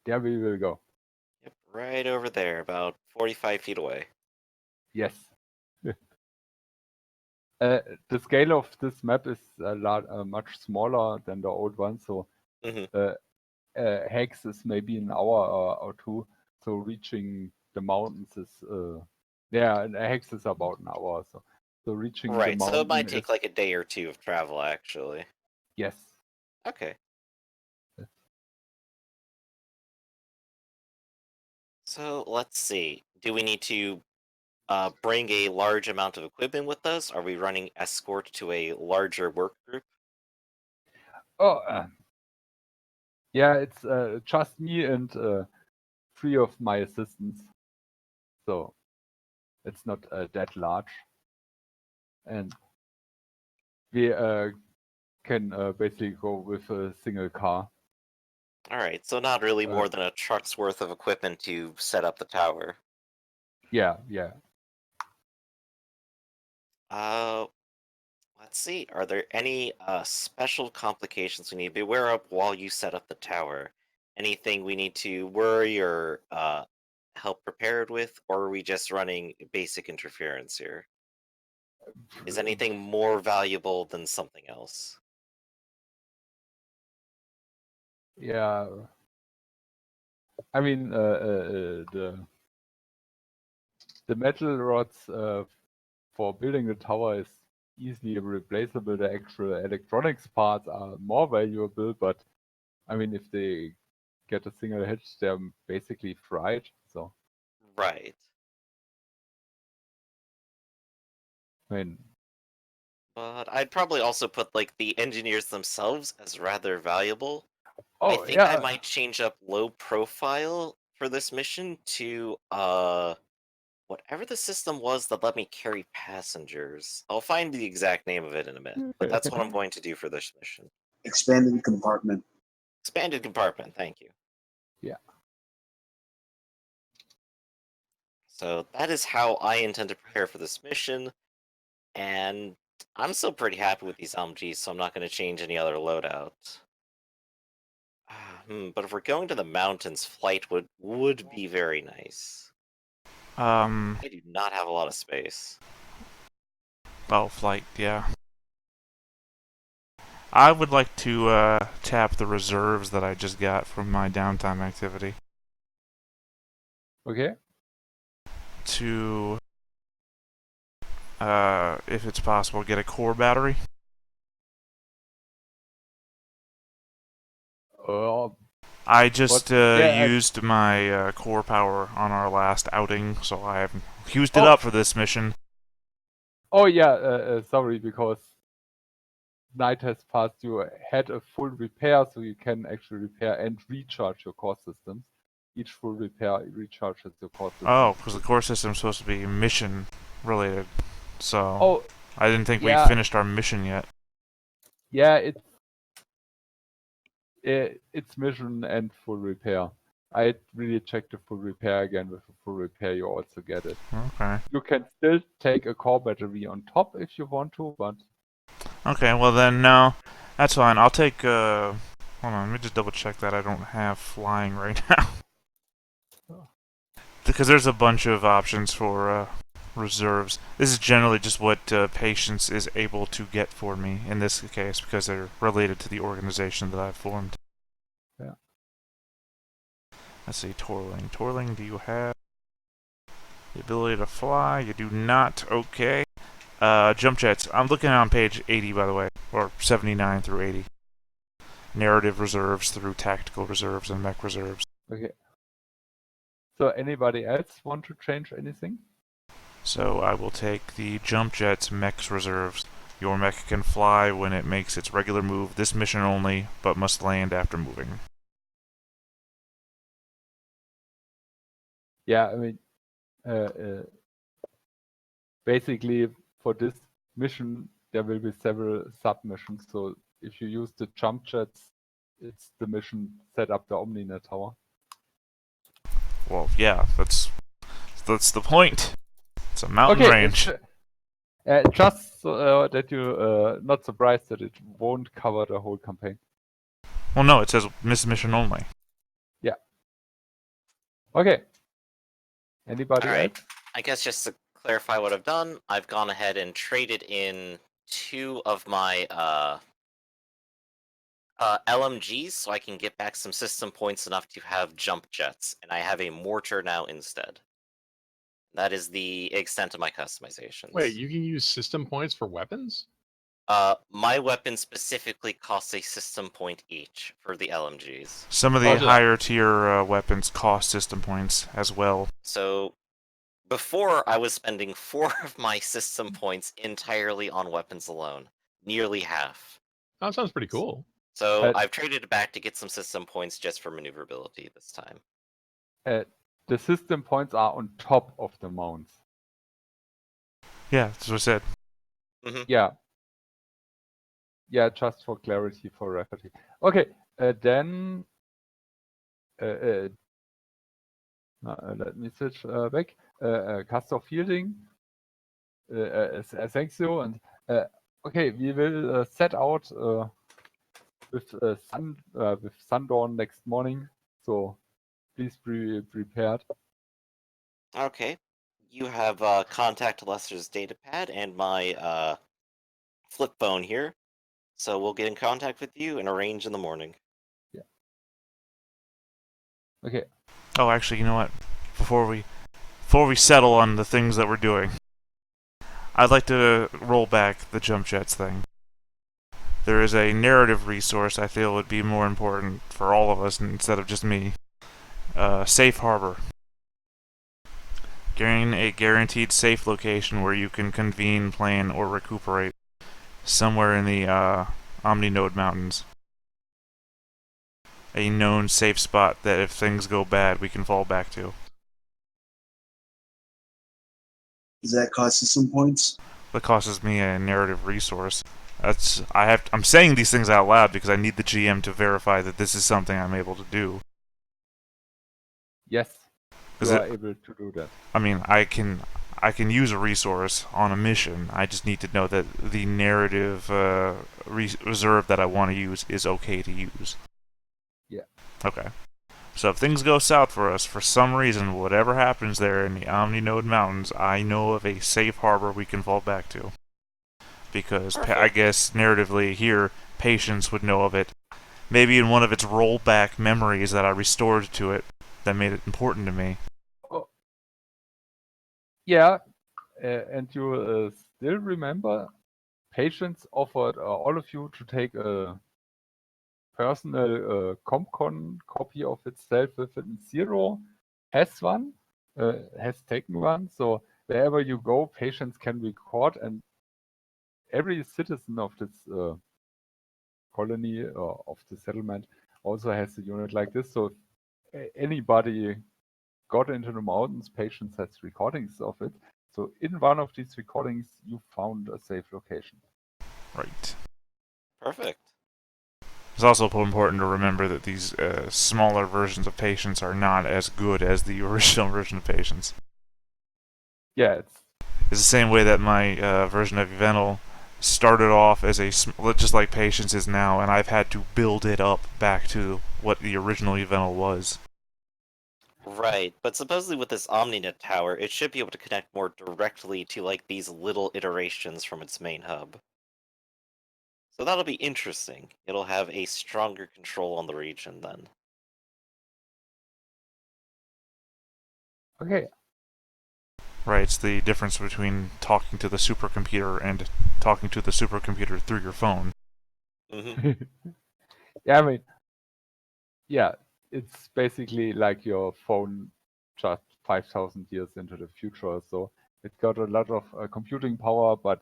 There we will go.
Yep, right over there, about 45 feet away.
Yes. The scale of this map is much smaller than the old one, so hex is maybe an hour or two. So reaching the mountains is hex is about an hour or so. So reaching the
Right,
mountain
so it might take
is,
like a day or two of travel, actually.
yes.
Okay. So let's see. Do we need to bring a large amount of equipment with us? Are we running escort to a larger work group?
Oh, yeah, it's just me and 3 of my assistants. So it's not that large. And we can basically go with a single car.
Alright, so not really more than a truck's worth of equipment to set up the tower.
Yeah.
Let's see. Are there any special complications we need to be aware of while you set up the tower? Anything we need to worry or help prepared with, or are we just running basic interference here? Is anything more valuable than something else?
Yeah. I mean, the metal rods for building the tower is easily replaceable. The actual electronics parts are more valuable, but I mean, if they get a single hit, they're basically fried. So
Right.
I mean,
But I'd probably also put like the engineers themselves as rather valuable. I
oh
think I
yeah,
might change up low profile for this mission to whatever the system was that let me carry passengers. I'll find the exact name of it in a minute, but that's what I'm going to do for this mission.
Expanded compartment.
Expanded compartment, thank you.
yeah.
So that is how I intend to prepare for this mission, and I'm still pretty happy with these LMGs, so I'm not going to change any other loadout. But if we're going to the mountains, flight would be very nice.
Um,
I do not have a lot of space.
oh, flight, yeah. I would like to tap the reserves that I just got from my downtime activity
Okay.
to, if it's possible, get a core battery. I just
yeah,
used my core power on our last outing, so I have used it up for this mission.
Oh yeah, sorry, because night has passed. You had a full repair, so you can actually repair and recharge your core systems. Each full repair recharges your core system.
Oh, because the core system's supposed to be mission related, so
Oh,
I didn't think
yeah.
we finished our mission yet.
Yeah, it's mission and full repair. I really checked the full repair again. With a full repair, you also get it.
Okay.
You can still take a core battery on top if you want to, but
Okay, well then, no. That's fine. I'll take, hold on, let me just double check that I don't have flying right now. Because there's a bunch of options for, reserves. This is generally just what Patience is able to get for me in this case, because they're related to the organization that I've formed.
Yeah.
Let's see, Torling. Torling, do you have the ability to fly? You do not. Okay. Jump jets. I'm looking on page 80, by the way, or 79 through 80. Narrative reserves through tactical reserves and mech reserves.
okay. So anybody else want to change anything?
So I will take the jump jets mechs reserves. Your mech can fly when it makes its regular move, this mission only, but must land after moving.
Yeah, I mean, basically for this mission there will be several sub-missions. So if you use the jump jets, it's the mission set up the Omninet tower.
Well, yeah, that's the point. It's a mountain
Okay,
range.
just that you not surprised that it won't cover the whole campaign.
Well, no, it says this mission only.
Yeah. Okay. Anybody
Alright,
else?
I guess just to clarify what I've done, I've gone ahead and traded in 2 of my LMGs so I can get back some system points enough to have jump jets, and I have a mortar now instead. That is the extent of my customizations.
Wait, you can use system points for weapons?
My weapon specifically costs a system point each for the LMGs.
Some of the
Oh,
higher tier weapons cost system points as well.
So, before I was spending 4 of my system points entirely on weapons alone. Nearly half.
That sounds pretty cool.
So, I've traded it back to get some system points just for maneuverability this time.
The system points are on top of the mounts.
Yeah, that's what I said.
Yeah. Yeah, just for clarity, for reference. Okay, then let me switch back. Castor Fielding, thanks you. And okay, we will set out with sundawn next morning. So please be prepared.
Okay. You have contact Lester's datapad and my flip phone here. So we'll get in contact with you and arrange in the morning.
Yeah. Okay.
Oh, actually, you know what? Before we settle on the things that we're doing, I'd like to roll back the jump jets thing. There is a narrative resource I feel would be more important for all of us instead of just me. Safe Harbor. Gain a guaranteed safe location where you can convene, plan, or recuperate. Somewhere in the Omninode Mountains. A known safe spot that if things go bad, we can fall back to.
Does that cost us some points?
That costs me a narrative resource. I'm saying these things out loud because I need the GM to verify that this is something I'm able to do.
Yes,
Is
you
it-
are able to do that.
I mean, I can use a resource on a mission. I just need to know that the narrative reserve that I want to use is okay to use.
Yeah.
Okay. So if things go south for us, for some reason, whatever happens there in the Omninode Mountains, I know of a safe harbor we can fall back to. Because I guess narratively here, Patience would know of it. Maybe in one of its rollback memories that I restored to it that made it important to me.
Oh. Yeah, and you still remember Patience offered all of you to take a personal CompCon copy of itself within Zero. Has one, has taken one. So wherever you go, Patience can record, and every citizen of this colony or of the settlement also has a unit like this. So if anybody got into the mountains, Patience has recordings of it. So in one of these recordings, you found a safe location.
Right.
Perfect.
It's also important to remember that these smaller versions of Patience are not as good as the original version of Patience.
Yeah,
It's the same way that my version of Evental started off as just like Patience is now, and I've had to build it up back to what the original Evental was.
Right, but supposedly with this OmniNet tower, it should be able to connect more directly to like these little iterations from its main hub. So that'll be interesting. It'll have a stronger control on the region then.
okay.
Right, it's the difference between talking to the supercomputer and talking to the supercomputer through your phone.
Hmm.
Yeah, I mean, yeah, it's basically like your phone just 5,000 years into the future. So it got a lot of computing power, but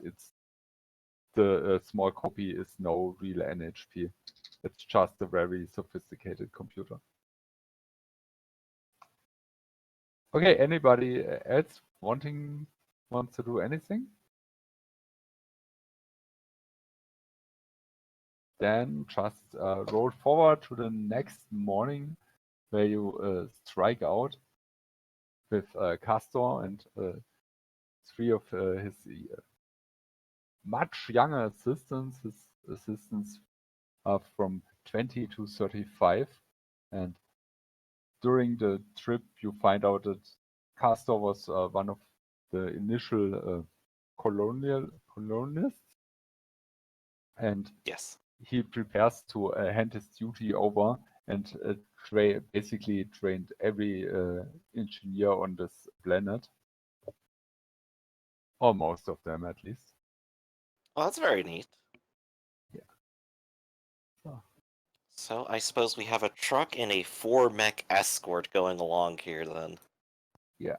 the small copy is no real NHP. It's just a very sophisticated computer. Okay, anybody else wants to do anything? Then just roll forward to the next morning where you strike out with Castor and three of his much younger assistants. His assistants are from 20 to 35. And during the trip, you find out that Castor was one of the initial colonialists. And
Yes.
he prepares to hand his duty over and basically trained every engineer on this planet. Or most of them, at least.
Well, that's very neat.
Yeah. So.
So I suppose we have a truck and a 4-mech escort going along here then.
Yeah.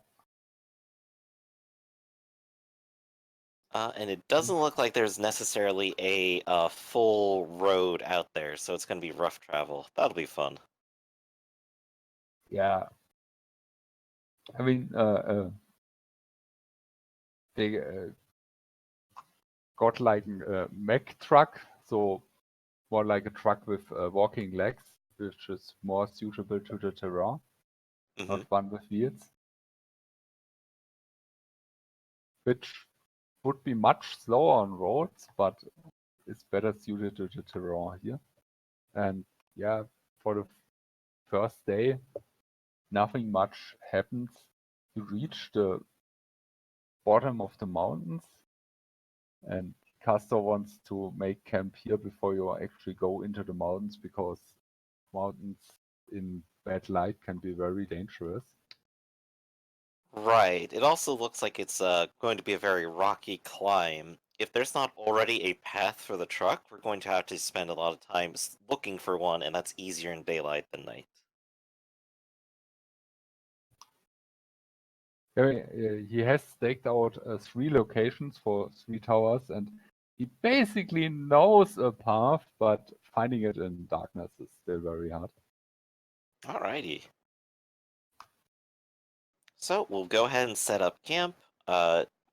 And it doesn't look like there's necessarily a full road out there, so it's going to be rough travel. That'll be fun.
Yeah. I mean, they got like a mech truck, so more like a truck with walking legs, which is more suitable to the terrain, not one with wheels. Which would be much slower on roads, but it's better suited to the terrain here. And yeah, for the first day, nothing much happens. You reach the bottom of the mountains, and Castor wants to make camp here before you actually go into the mountains, because mountains in bad light can be very dangerous.
Right. It also looks like it's going to be a very rocky climb. If there's not already a path for the truck, we're going to have to spend a lot of time looking for one, and that's easier in daylight than night.
He has staked out 3 locations for 3 towers, and he basically knows a path, but finding it in darkness is still very hard.
Alrighty. So we'll go ahead and set up camp,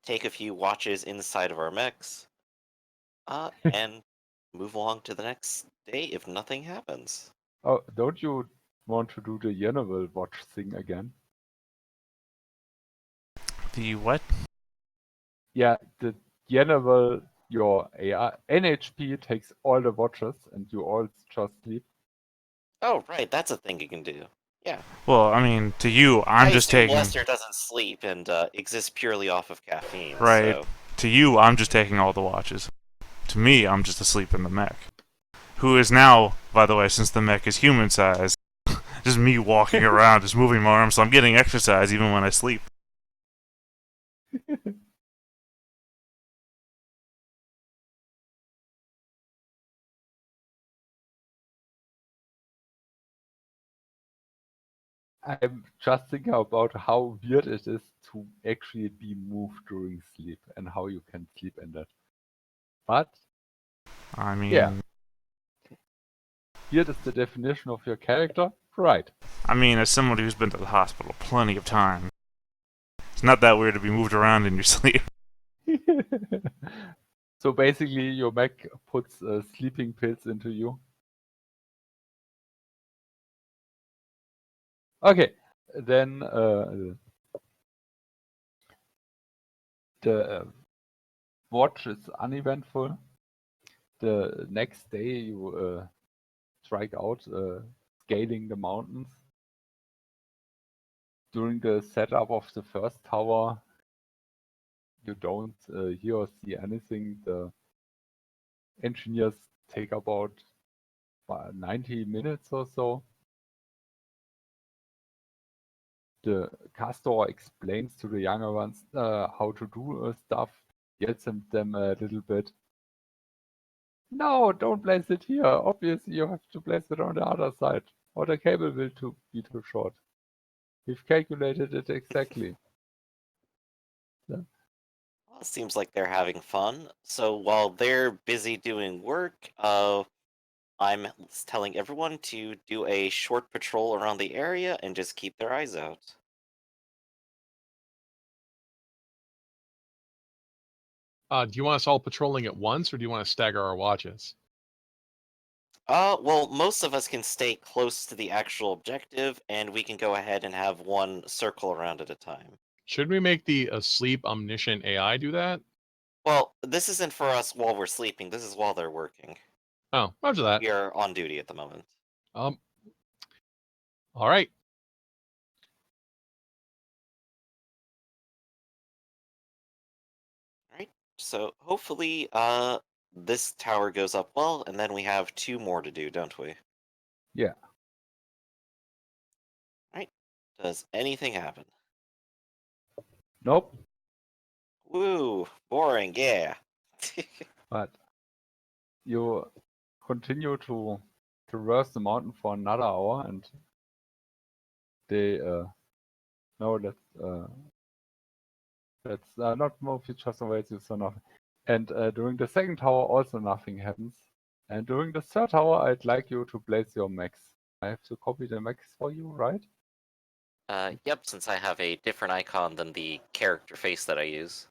take a few watches inside of our mechs, and move along to the next day if nothing happens.
Oh, don't you want to do the Yennevel watch thing again?
The what?
Yeah, the Yennevel, your AI, NHP takes all the watches and you all just sleep.
Oh, right, that's a thing you can do. Yeah.
Well, I mean, to you, I'm
I
just
assume
taking.
Lester doesn't sleep and exists purely off of caffeine,
Right.
so...
To you, I'm just taking all the watches. To me, I'm just asleep in the mech. Who is now, by the way, since the mech is human sized, just me walking around, just moving my arms, so I'm getting exercise even when I sleep.
I'm just thinking about how weird it is to actually be moved during sleep and how you can sleep in that. But
I mean,
yeah, weird is the definition of your character, right?
as somebody who's been to the hospital plenty of times, it's not that weird to be moved around in your sleep.
So basically, your mech puts sleeping pills into you. Okay, then the watch is uneventful. The next day, you strike out, scaling the mountains. During the setup of the first tower, you don't hear or see anything. The engineers take about 90 minutes or so. The castor explains to the younger ones how to do stuff, yells at them a little bit. No, don't place it here. Obviously, you have to place it on the other side, or the cable will be too short. We've calculated it exactly. Yeah.
Well, it seems like they're having fun. So while they're busy doing work, I'm telling everyone to do a short patrol around the area and just keep their eyes out.
Do you want us all patrolling at once, or do you want to stagger our watches?
Well, most of us can stay close to the actual objective, and we can go ahead and have one circle around at a time.
Should we make the asleep omniscient AI do that?
Well, this isn't for us while we're sleeping, this is while they're working.
Oh, roger that.
We are on duty at the moment.
All right.
Alright, so hopefully, this tower goes up well, and then we have 2 more to do, don't we?
Yeah.
Alright, does anything happen?
Nope.
Woo, boring, yeah.
But you continue to traverse the mountain for another hour, and they no, let's not move just away so nothing. And during the second tower, also nothing happens. And during the third tower, I'd like you to place your mechs. I have to copy the mechs for you, right?
Yep, since I have a different icon than the character face that I use.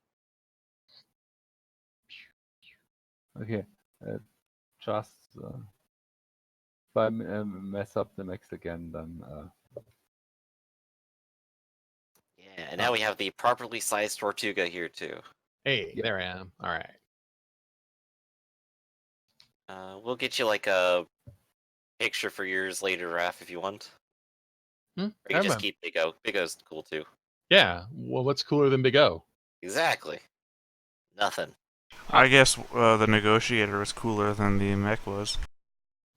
Okay. Just if I mess up the mechs again, then
Yeah, and now we have the properly sized Tortuga here too.
Hey,
Yeah.
there I am. All right.
We'll get you like a picture for yours later, Raph, if you want. Or you
Never
just
mind.
keep Big O. Big O's cool too.
Yeah. Well, what's cooler than Big O?
Exactly. Nothing.
I guess the negotiator is cooler than the mech was.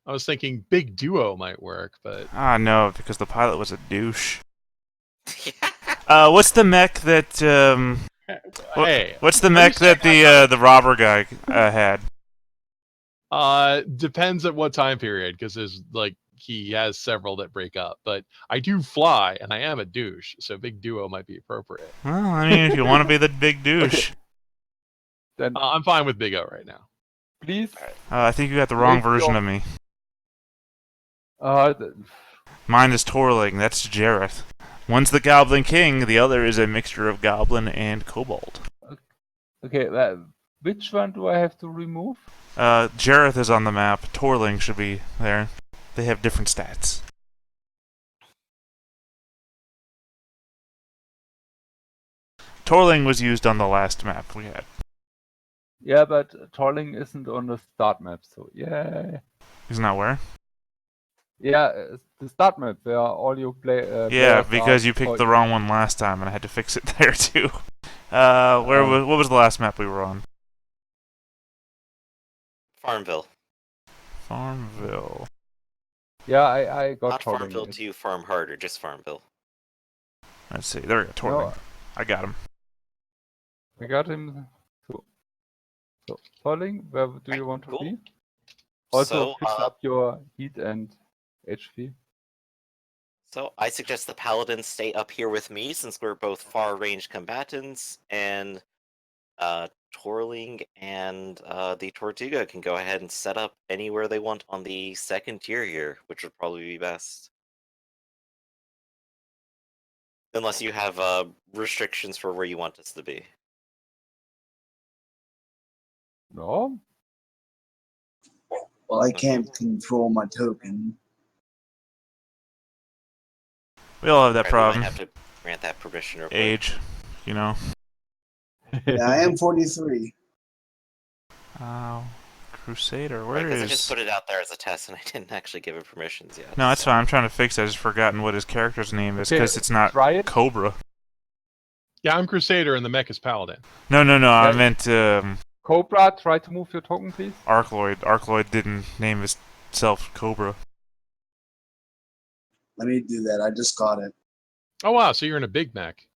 I was thinking Big Duo might work, but
Ah, no, because the pilot was a douche. What's the mech that
hey,
what's the
I'm
mech
just
that the robber guy had?
depends at what time period, because there's like he has several that break up. But I do fly, and I am a douche, so big duo might be appropriate.
Well, I mean, if you want to be the big douche.
Then
I'm fine with Big O right now.
please.
I think you got the wrong
Make
version
your-
of me.
th-
Mine is Torling, that's Jareth. One's the Goblin King, the other is a mixture of Goblin and Kobold.
okay, which one do I have to remove?
Jareth is on the map, Torling should be there. They have different stats. Torling was used on the last map we had.
Yeah, but Torling isn't on the start map, so yeah.
He's not where?
Yeah, the start map where all you play.
Yeah,
players
because
are
you picked
for-
the wrong one last time, and I had to fix it there too. What was the last map we were on?
Farmville.
Farmville.
Yeah, I got
Not
Torling.
Farmville 2, Farm Harder, just Farmville.
Let's see. There we go. Torling.
No,
I got him.
I got him. So Torling, where do you want to
cool.
be? Also
So,
fix up your heat and HP.
So I suggest the paladins stay up here with me since we're both far-range combatants, and Torling and the Tortuga can go ahead and set up anywhere they want on the second tier here, which would probably be best. Unless you have restrictions for where you want us to be.
No?
Well, I can't control my token.
We all have that
Alright, we
problem.
might have to grant that permission real quick.
Age, you know.
Yeah, I am 43.
Crusader,
Right,
where
'cause
is...
I just put it out there as a test and I didn't actually give it permissions yet.
No, that's fine. I'm trying to fix it. I just forgotten what his character's name is
Okay,
because it's not
try it.
Cobra.
Yeah, I'm Crusader, and the mech is Paladin.
No, I
Yeah.
meant
Cobra, try to move your token, please.
Arcloid. Arcloid didn't name himself Cobra.
Let me do that. I just got it.
Oh wow, so you're in a big mech.